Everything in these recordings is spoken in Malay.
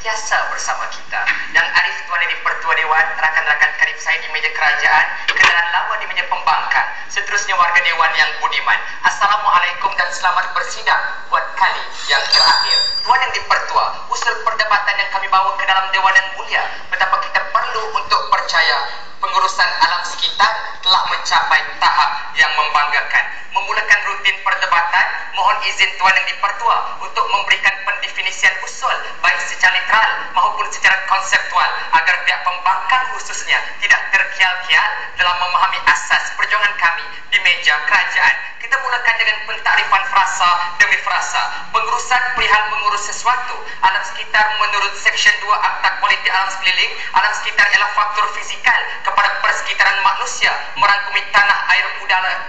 sentiasa bersama kita. Yang Arif Tuan Yang di-Pertua Dewan, rakan-rakan karib saya di meja kerajaan, kenalan lama di meja pembangkang, seterusnya warga Dewan yang budiman. Assalamualaikum dan selamat bersidang buat kali yang terakhir. Tuan Yang di-Pertua, usul perdebatan yang kami bawa ke dalam Dewan yang mulia, betapa kita perlu untuk percaya pengurusan alam sekitar telah mencapai tahap yang membanggakan. Memulakan rutin perdebatan, mohon izin Tuan Yang di-Pertua untuk memberikan pendefinisian usul baik secara literal maupun secara konseptual agar pihak pembangkang khususnya tidak terkial-kial dalam memahami asas perjuangan kami di meja kerajaan. Kita mulakan dengan pentakrifan frasa demi frasa. Pengurusan perihal mengurus sesuatu alam sekitar menurut Seksyen 2 Akta Kualiti Alam Sekeliling. Alam sekitar ialah faktor fizikal kepada persekitaran manusia, merangkumi tanah, air,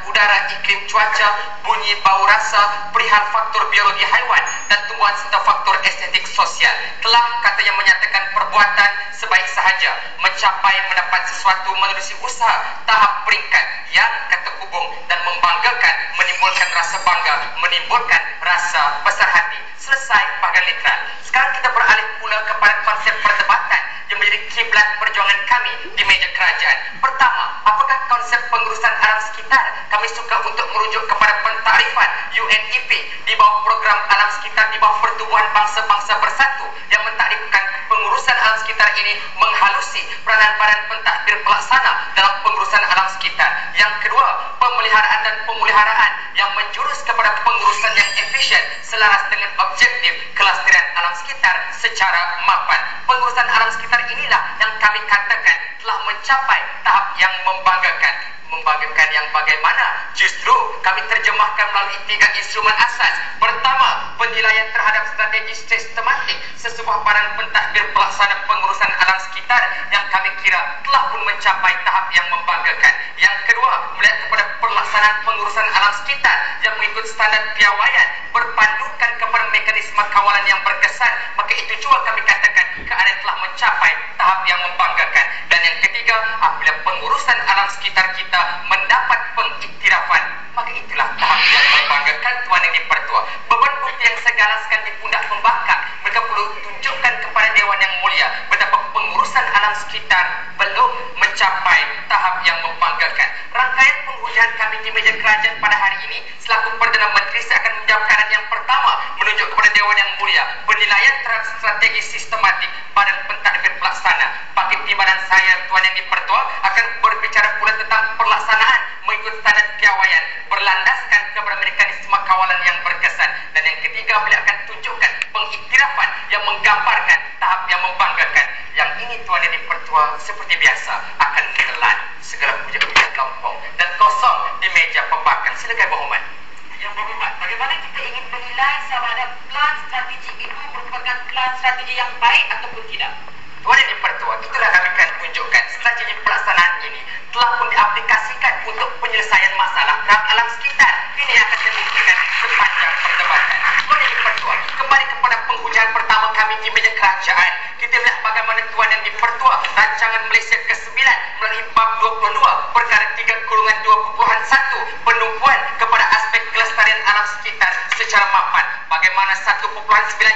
udara, iklim, cuaca, bunyi, bau, rasa, perihal faktor biologi haiwan dan tumbuhan serta faktor estetik sosial. Telah kata yang menyatakan perbuatan sebaik sahaja mencapai mendapat sesuatu menerusi usaha tahap peringkat yang kata hubung dan membanggakan, menimbulkan rasa bangga, menimbulkan rasa besar hati. Selesai bahagian literal. Sekarang kita beralih pula kepada konsep perdebatan yang menjadi kiblat perjuangan kami di meja kerajaan. Pertama, apakah konsep pengurusan alam sekitar? Kami suka untuk merujuk kepada pentakrifan UNEP di bawah program alam sekitar di bawah Pertubuhan Bangsa-Bangsa Bersatu yang mentakrifkan pengurusan alam sekitar ini menghalusi peranan badan pentadbir pelaksana dalam pengurusan alam sekitar. Yang kedua, pemeliharaan dan pemuliharaan yang menjurus kepada pengurusan yang efisien selaras dengan objektif kelestarian alam sekitar secara mapan. Pengurusan alam sekitar inilah yang kami katakan telah mencapai tahap yang membanggakan. Membanggakan yang bagaimana? Justru kami terjemahkan melalui 3 instrumen asas. Pertama, penilaian terhadap strategi sistematik sesebuah badan pentadbir pelaksana pengurusan alam sekitar yang kami kira telah pun mencapai tahap yang membanggakan. Yang kedua, melihat kepada pelaksanaan pengurusan alam sekitar yang mengikut standar piawaian berpandukan kepada mekanisme kawalan yang berkesan, maka itu juga kami katakan keadaan telah mencapai tahap yang membanggakan. Dan yang ketiga, apabila pengurusan alam sekitar kita mendapat pengiktirafan, maka itulah tahap yang membanggakan. Tuan Yang di-Pertua, beban bukti yang segalaskan di pundak pembangkang, mereka perlu tunjukkan kepada Dewan yang mulia betapa pengurusan alam sekitar belum mencapai tahap yang membanggakan. Rangkaian penghujaan kami di meja kerajaan pada hari ini selaku Perdana Menteri, saya akan menjawab keadaan yang pertama menunjuk kepada Dewan yang mulia penilaian terhadap strategi sistematik badan pentadbir pelaksana. Bagi timbalan saya, Tuan Yang di-Pertua, akan berbicara pula tentang pelaksanaan mengikut standar piawaian berlandaskan kepada mekanisme kawalan yang berkesan. Dan yang ketiga, beliau akan tunjukkan pengiktirafan yang menggambarkan tahap yang membanggakan. Yang ini Tuan Yang di-Pertua seperti biasa akan menelan segala puja-puja kelompok dan kosong di meja pembangkang. Silakan berhormat. Yang berhormat, bagaimana kita ingin menilai sama ada plan strategi itu merupakan plan strategi yang baik ataupun tidak? Tuan Yang di-Pertua, itulah kami akan tunjukkan strategi pelaksanaan ini telah pun diaplikasikan untuk penyelesaian masalah dalam alam sekitar. Ini yang akan dibuktikan sepanjang perdebatan. Tuan Yang di-Pertua, kembali kepada penghujaan pertama kami di meja kerajaan. Kita lihat bagaimana Tuan Yang di-Pertua rancangan Malaysia ke-9 melalui bab 22 perkara 3/2.1 penumpuan kepada aspek kelestarian alam sekitar secara mapan. Bagaimana 1.9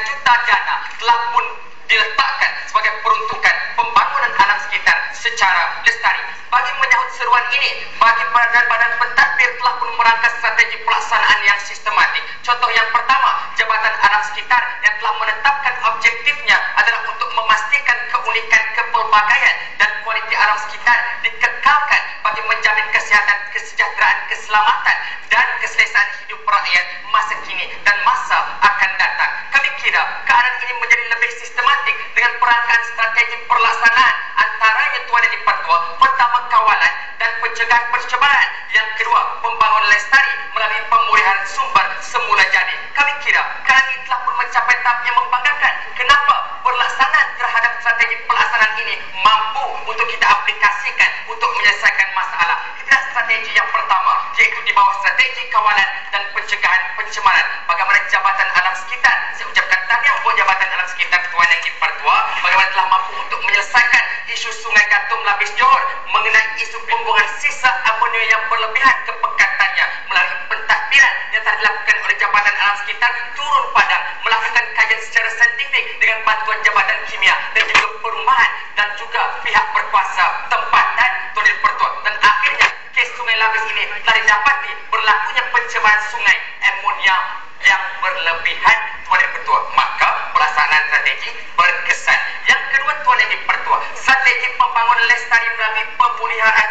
juta dana telah pun diletakkan sebagai peruntukan pembangunan alam sekitar secara lestari. Bagi menyahut seruan ini, bagi badan-badan pentadbir telah pun merangka strategi pelaksanaan yang sistematik. Contoh yang pertama, Jabatan Alam Sekitar yang telah menetapkan objektifnya adalah untuk memastikan keunikan, kepelbagaian dan kualiti alam sekitar dikekalkan bagi menjamin kesihatan, kesejahteraan, keselamatan dan keselesaan hidup rakyat masa kini dan masa akan datang. Kami kira keadaan ini menjadi lebih sistematik dengan perangkaan strategi pelaksanaan, antaranya Tuan Yang di-Pertua, pertama kawalan dan pencegahan pencemaran, yang kedua pembangunan lestari melalui pemulihan sumber semula jadi. Kami kira keadaan ini telah pun mencapai tahap yang membanggakan. Kenapa? Pelaksanaan terhadap strategi pelaksanaan ini mampu untuk kita aplikasikan untuk menyelesaikan masalah. Itulah strategi yang pertama, iaitu di bawah strategi kawalan dan pencegahan pencemaran. Bagaimana Jabatan Alam Sekitar, saya ucapkan tahniah buat Jabatan Alam Sekitar Tuan Yang di-Pertua, bagaimana telah mampu untuk menyelesaikan isu Sungai Gatum Labis Johor mengenai isu pembuangan sisa amonia yang berlebihan ke pekatannya melalui pentadbiran yang telah dilakukan oleh Jabatan Alam Sekitar turun padang melakukan kajian secara saintifik dengan bantuan Jabatan Kimia perumahan dan juga pihak berkuasa tempatan Tuan Yang Dipertua. Dan akhirnya kes Sungai Labis ini telah didapati berlakunya pencemaran sungai amonia yang berlebihan Tuan Yang Dipertua. Maka pelaksanaan strategi berkesan. Yang kedua Tuan Yang Dipertua, strategi pembangunan lestari melalui pemeliharaan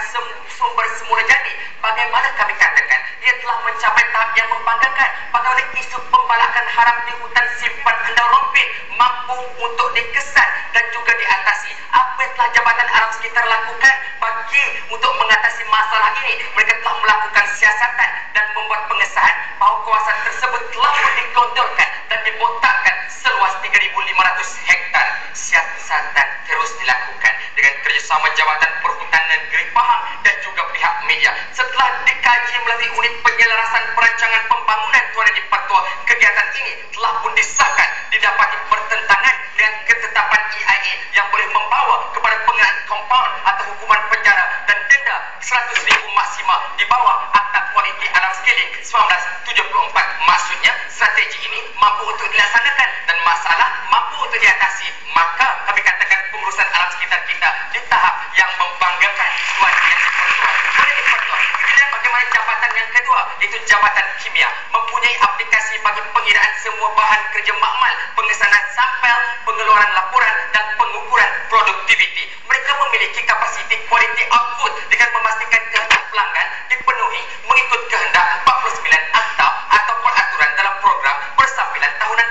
sumber semula jadi. Bagaimana kami katakan, ia telah mencapai tahap yang membanggakan. Bagaimana isu pembalakan haram di hutan simpan Endau Rompin mampu untuk dikesan dan juga diatasi. Apa yang telah Jabatan Alam Sekitar lakukan bagi untuk mengatasi masalah ini? Mereka telah melakukan siasatan dan membuat pengesahan bahawa kawasan tersebut telah pun digondolkan dan dibotakkan seluas 3,500 hektar. Siasatan terus dilakukan dengan kerjasama Jabatan Perhutanan Negeri Pahang dan juga pihak media. Setelah dikaji melalui unit penyelarasan perancangan pembangunan Tuan Yang Dipertua, kegiatan ini telah pun disahkan didapati bertentangan dengan ketetapan EIA yang boleh membawa kepada pengenaan kompaun atau hukuman penjara dan denda RM100,000 maksimal di bawah Akta Kualiti Alam Sekeliling 1974. Maksudnya strategi ini mampu untuk dilaksanakan dan masalah mampu untuk diatasi. Maka kami katakan pengurusan alam sekitar kita di tahap yang membanggakan Tuan Yang Dipertua. Tuan Yang Dipertua, kemudian bagaimana jabatan yang kedua, iaitu Jabatan Kimia, mempunyai aplikasi bagi pengiraan semua bahan kerja makmal, pengesanan sampel, pengeluaran laporan dan pengukuran produktiviti. Mereka memiliki kapasiti quality output dengan memastikan kehendak pelanggan dipenuhi mengikut kehendak 49 akta atau peraturan dalam program persampilan tahunan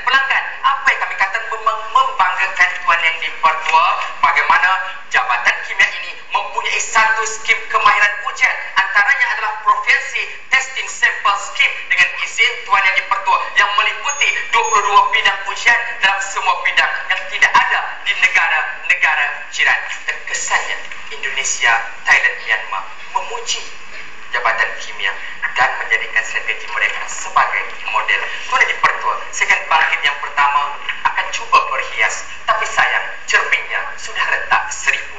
pelanggan. Apa yang kami katakan membanggakan Tuan Yang Dipertua, bagaimana Jabatan Kimia ini mempunyai satu skim kemahiran ujian, antaranya adalah Provinsi Testing Sample Scheme dengan izin Tuan Yang Dipertua yang meliputi 22 bidang ujian dalam semua bidang yang tidak ada di negara-negara jiran. Dan kesannya Indonesia, Thailand, Myanmar memuji Jabatan Kimia dan menjadikan strategi mereka sebagai model. Tuan Yang Dipertua, saya akan bangkit yang pertama akan cuba berhias, tapi sayang cerminnya sudah retak 1,000